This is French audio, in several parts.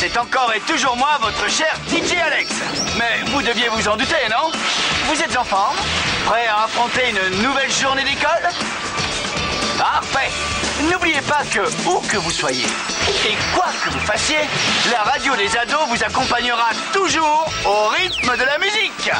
c'est encore et toujours moi, votre cher DJ Alex. Mais vous deviez vous en douter, non? Vous êtes en forme? Prêt à affronter une nouvelle journée d'école? Parfait! N'oubliez pas que, où que vous soyez, et quoi que vous fassiez, la radio des ados vous accompagnera toujours au rythme de la musique.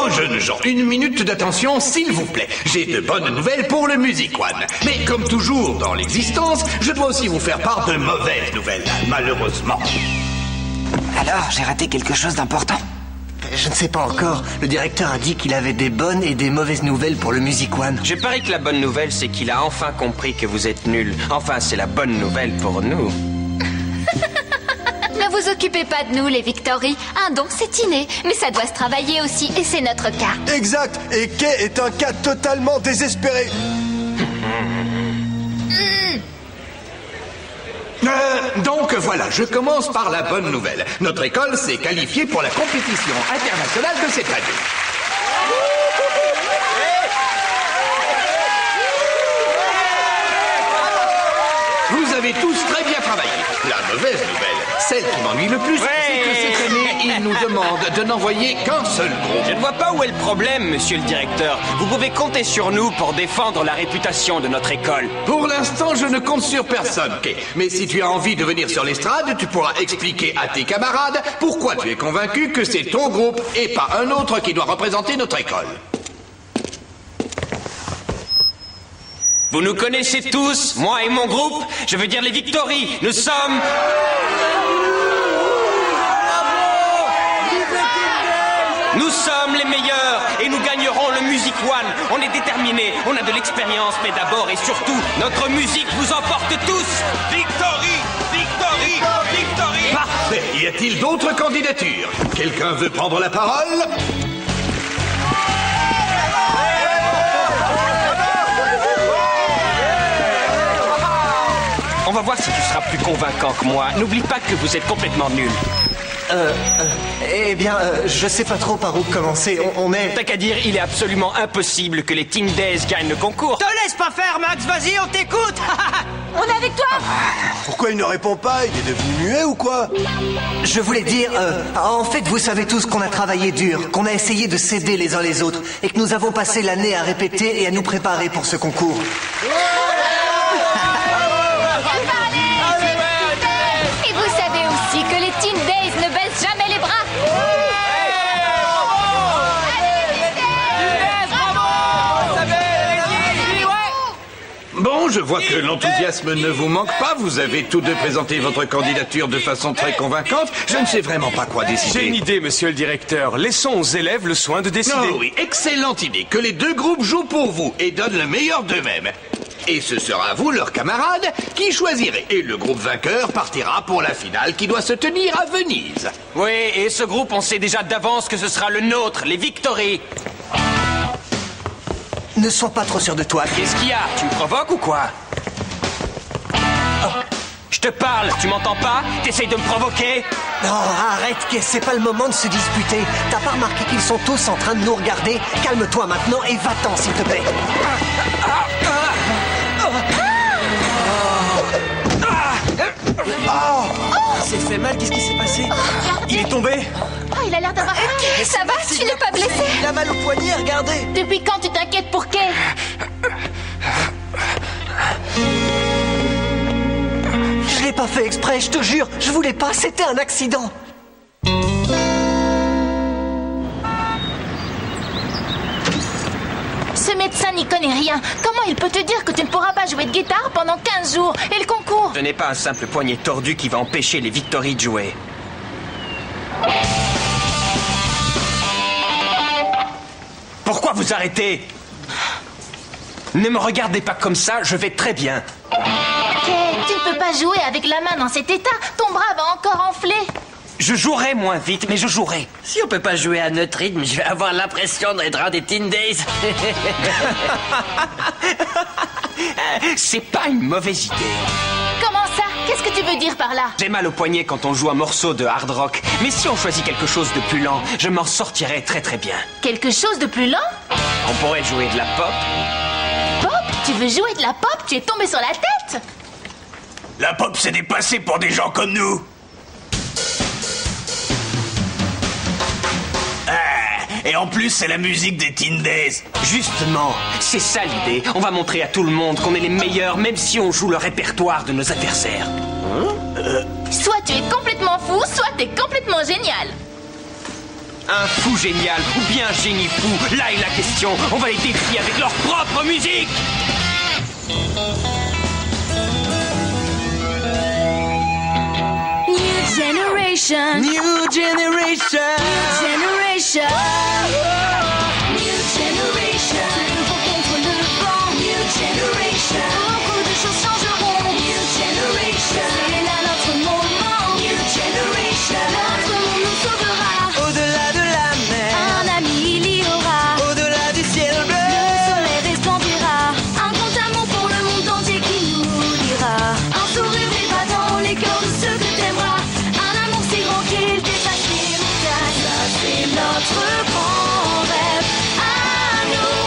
Oh, jeunes gens, une minute d'attention, s'il vous plaît. J'ai de bonnes nouvelles pour le Music One. Mais comme toujours dans l'existence, je dois aussi vous faire part de mauvaises nouvelles, malheureusement. Alors, j'ai raté quelque chose d'important? Je ne sais pas encore. Le directeur a dit qu'il avait des bonnes et des mauvaises nouvelles pour le Music One. Je parie que la bonne nouvelle, c'est qu'il a enfin compris que vous êtes nuls. Enfin, c'est la bonne nouvelle pour nous. Ne vous occupez pas de nous, les Victory. Un don, c'est inné. Mais ça doit se travailler aussi, et c'est notre cas. Exact. Et Kay est un cas totalement désespéré. Donc voilà, je commence par la bonne nouvelle. Notre école s'est qualifiée pour la compétition internationale de cette année. Vous avez tous très bien travaillé. La mauvaise nouvelle, celle qui m'ennuie le plus, c'est que cette année, ils nous demandent de n'envoyer qu'un seul groupe. Je ne vois pas où est le problème, monsieur le directeur. Vous pouvez compter sur nous pour défendre la réputation de notre école. Pour l'instant, je ne compte sur personne, Kay. Mais si tu as envie de venir sur l'estrade, tu pourras expliquer à tes camarades pourquoi tu es convaincu que c'est ton groupe et pas un autre qui doit représenter notre école. Vous nous connaissez tous, moi et mon groupe. Je veux dire les Victory. Nous sommes... Nous sommes les meilleurs et nous gagnerons le Music One. On est déterminés, on a de l'expérience, mais d'abord et surtout, notre musique vous emporte tous. Victory, Victory, Victory. Parfait. Y a-t-il d'autres candidatures? Quelqu'un veut prendre la parole? On va voir si tu seras plus convaincant que moi. N'oublie pas que vous êtes complètement nuls. Eh bien, je sais pas trop par où commencer. On est... T'as qu'à dire, il est absolument impossible que les Teen Days gagnent le concours. Te laisse pas faire, Max, vas-y, on t'écoute. On est avec toi. Pourquoi il ne répond pas? Il est devenu muet ou quoi? Je voulais dire, en fait, vous savez tous qu'on a travaillé dur, qu'on a essayé de s'aider les uns les autres, et que nous avons passé l'année à répéter et à nous préparer pour ce concours. Et vous savez aussi que les Teen Days ne baissent jamais les bras. Bon, je vois que l'enthousiasme ne vous manque pas. Vous avez tous deux présenté votre candidature de façon très convaincante. Je ne sais vraiment pas quoi décider. J'ai une idée, monsieur le directeur. Laissons aux élèves le soin de décider. Oh oui, excellente idée. Que les deux groupes jouent pour vous et donnent le meilleur d'eux-mêmes. Et ce sera vous, leurs camarades, qui choisirez. Et le groupe vainqueur partira pour la finale qui doit se tenir à Venise. Oui, et ce groupe, on sait déjà d'avance que ce sera le nôtre, les Victory. Ne sois pas trop sûr de toi. Qu'est-ce qu'il y a? Tu me provoques ou quoi? Je te parle, tu m'entends pas? T'essayes de me provoquer? Non, arrête, Kay, c'est pas le moment de se disputer. T'as pas remarqué qu'ils sont tous en train de nous regarder? Calme-toi maintenant et va-t'en, s'il te plaît. Il s'est fait mal, qu'est-ce qui s'est passé? Il est tombé. Oh, il a l'air d'avoir... Ça va, tu n'es pas blessé? Il a mal au poignet, regardez. Depuis quand tu t'inquiètes pour Kay? Je l'ai pas fait exprès, je te jure. Je voulais pas, c'était un accident. Ce médecin n'y connaît rien. Comment il peut te dire que tu ne pourras pas jouer de guitare pendant 15 jours? Et le concours? Ce n'est pas un simple poignet tordu qui va empêcher les Victory de jouer. Pourquoi vous arrêtez? Ne me regardez pas comme ça, je vais très bien. Kay, tu ne peux pas jouer avec la main dans cet état. Ton bras va encore enfler. Je jouerai moins vite, mais je jouerai. Si on peut pas jouer à notre rythme, je vais avoir l'impression d'être un des Teen Days. C'est pas une mauvaise idée. Comment ça? Qu'est-ce que tu veux dire par là? J'ai mal au poignet quand on joue un morceau de hard rock. Mais si on choisit quelque chose de plus lent, je m'en sortirai très très bien. Quelque chose de plus lent? On pourrait jouer de la pop. Pop? Tu veux jouer de la pop? Tu es tombé sur la tête? La pop s'est dépassée pour des gens comme nous. Et en plus, c'est la musique des Teen Days. Justement, c'est ça l'idée. On va montrer à tout le monde qu'on est les meilleurs, même si on joue le répertoire de nos adversaires. Soit tu es complètement fou, soit t'es complètement génial. Un fou génial ou bien un génie fou, là est la question. On va les défier avec leur propre musique. New generation. New generation. Generation. New generation. Le vent contre le vent. New generation. Beaucoup de choses changeront. New generation. C'est là notre moment. New generation. Notre monde nous sauvera. Au-delà de la mer, Un ami il y aura. au-delà du ciel bleu. Le soleil resplendira. Un grand amour pour le monde entier qui nous lira. Un sourire vivra dans les cœurs de ceux que t'aimeras. Un amour si grand qu'il dépasse les montagnes. Ça c'est notre grand rêve. À nous,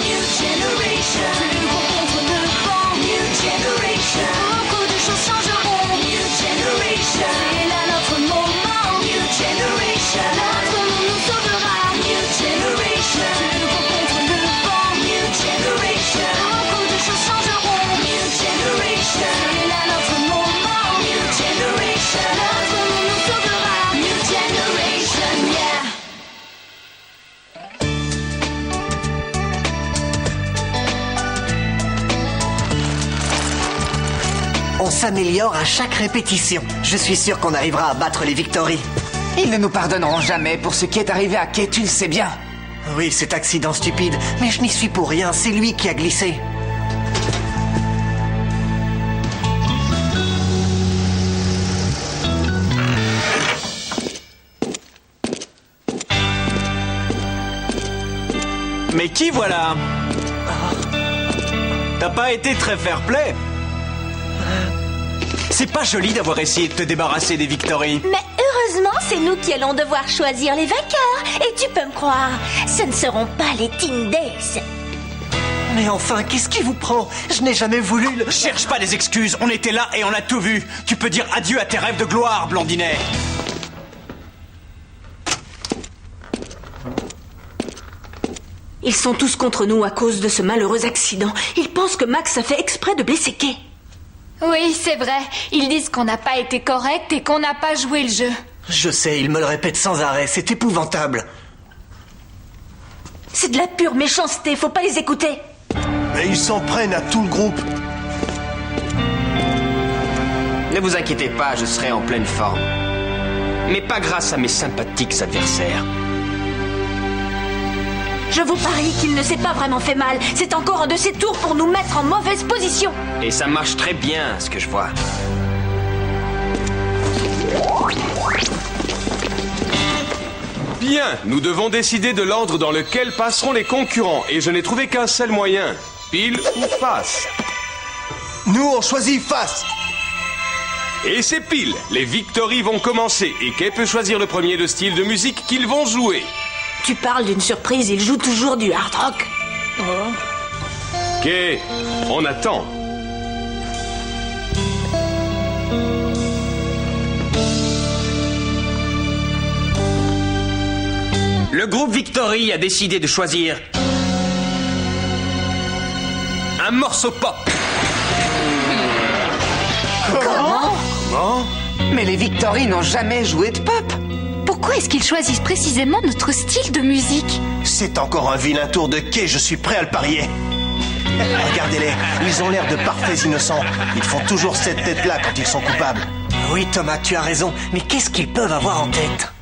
New Generation. Le vent contre le vent. New Generation. Beaucoup de choses changeront. New Generation. C'est là notre moment. New Generation. Notre monde nous sauvera. New Generation. Le vent contre le vent. New Generation. Beaucoup de choses changeront. New Generation. C'est là notre moment. New Generation. Notre monde nous sauvera. New Generation, yeah. On s'améliore à chaque répétition. Je suis sûr qu'on arrivera à battre les Victory. Ils ne nous pardonneront jamais pour ce qui est arrivé à Kay, tu le sais bien. Oui, cet accident stupide, mais je n'y suis pour rien, c'est lui qui a glissé. Mais qui voilà? T'as pas été très fair-play. C'est pas joli d'avoir essayé de te débarrasser des Victory. Mais heureusement, c'est nous qui allons devoir choisir les vainqueurs. Et tu peux me croire, ce ne seront pas les Teen Days. Mais enfin, qu'est-ce qui vous prend? Je n'ai jamais voulu le... Cherche pas des excuses, on était là et on a tout vu. Tu peux dire adieu à tes rêves de gloire, Blondinet. Ils sont tous contre nous à cause de ce malheureux accident. Ils pensent que Max a fait exprès de blesser Kay. Oui, c'est vrai. Ils disent qu'on n'a pas été correct et qu'on n'a pas joué le jeu. Je sais, il me le répète sans arrêt, c'est épouvantable. C'est de la pure méchanceté, faut pas les écouter. Mais ils s'en prennent à tout le groupe. Ne vous inquiétez pas, je serai en pleine forme. Mais pas grâce à mes sympathiques adversaires. Je vous parie qu'il ne s'est pas vraiment fait mal. C'est encore un de ses tours pour nous mettre en mauvaise position. Et ça marche très bien, ce que je vois. Bien, nous devons décider de l'ordre dans lequel passeront les concurrents, et je n'ai trouvé qu'un seul moyen. Pile ou face. Nous, on choisit face. Et c'est pile. Les Victory vont commencer, et Kay peut choisir le premier le style de musique qu'ils vont jouer. Tu parles d'une surprise, il joue toujours du hard rock. Kay, on attend. Le groupe Victory a décidé de choisir un morceau pop. Comment? Mais les Victory n'ont jamais joué de pop. Pourquoi est-ce qu'ils choisissent précisément notre style de musique? C'est encore un vilain tour de Kay, je suis prêt à le parier. Regardez-les, ils ont l'air de parfaits innocents. Ils font toujours cette tête-là quand ils sont coupables. Oui, Thomas, tu as raison, mais qu'est-ce qu'ils peuvent avoir en tête?